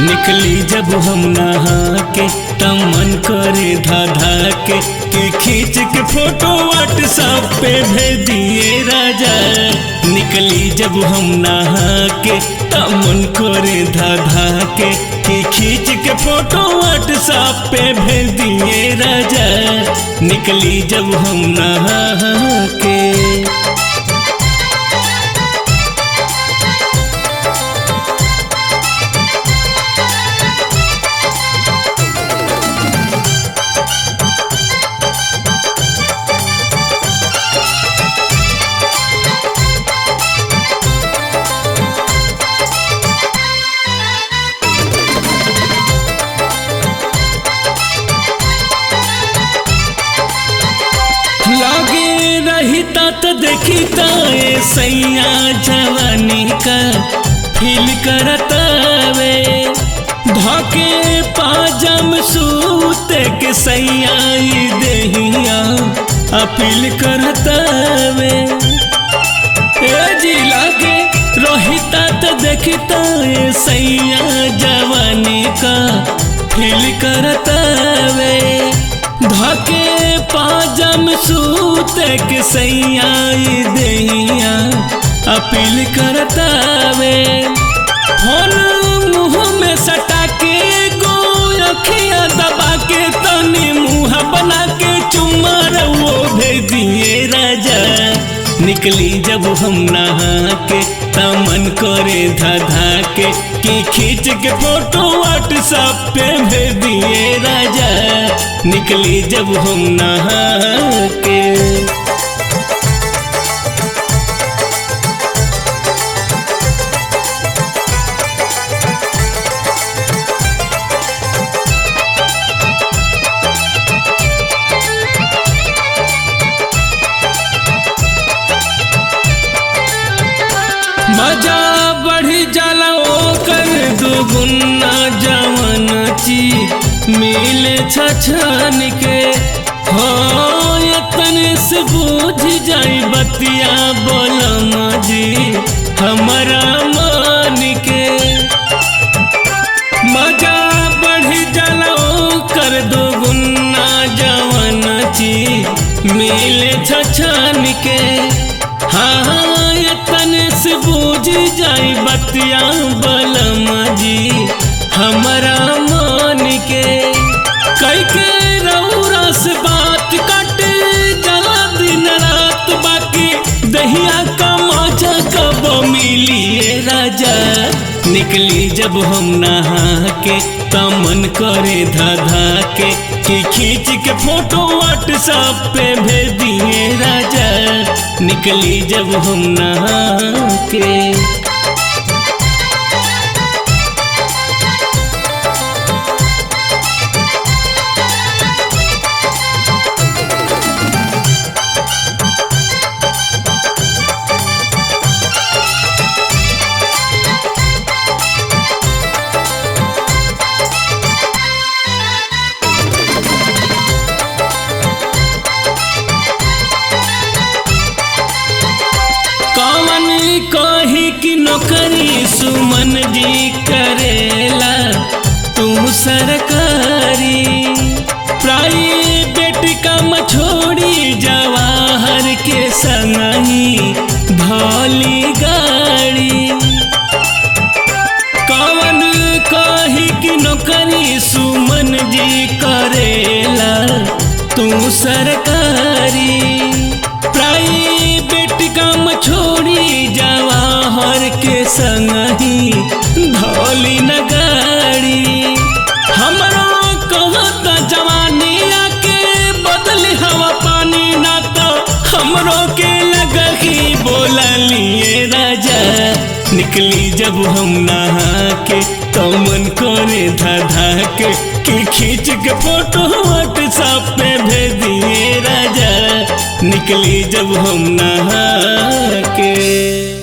निकली जब हम नहा के तब मन करे धा के खींच के फोटो व्हाट्सएप पे भेज दिए राजा। निकली जब हम नहा के तब मन करे धा के खींच के फोटो व्हाट्सएप पे भेज दिए राजा। निकली जब हम नहा के लागे रहिता तो देखिता सैया जवानी का फील करतावे धके पाजम सूते के सैया देहिया अपील करतावे। जी लागे रहिता तो देखिता सैया जवानी का फील करतावे धके पाजम सूते के सैया देहिया अपील करतावे। फोन मुँह में सटा के गो अखिया दबा के तनी मुँह बना के चुम्मा वो भेज दिए राजा। निकली जब हम नहा के तब मन करे धा के खींच के फोटो व्हाट्सएप पे भेज दिए राजा। निकली जब हम नहा के मजा बढ़ी जाला ओकर दुगुना जवन ची मिले छछन के हो तने से बूझ जाई बतिया बोलम जी हमारा मान के। मजा बढ़ी जाला ओकर दुगुना जवन ची मिले छछन के हाँ तने से बूझ जाई बतिया बलम जी हमारा मान के। कई के रौरा से बात काटे जला दिन रात बाकी दहिया का मजा कब मिलिए राजा। निकली जब हम नहा के तब मन करे धा के खींच के फोटो व्हाट्सएप पे भेज दिए राजा। निकली जब हम नहा के कही कि नौकरी सुमन जी करेला तुम सरकारी प्राइवेट काम छोड़ी जवाहर के संगही धौली गाड़ी। कवन कही कि नौकरी सुमन जी करेला तुम सरकारी प्राइवेट काम छोड़ी जवाहर के संगही धौली न गाड़ी। हमरो कहता जवानी आके बदली हवा पानी ना तो हमरो के लगही बोला लिए राजा। निकली जब हम नहा के तो मन करे धा के खींच के फोटो व्हाट्सएप पे भेज दिए राजा। निकली जब हम नहा के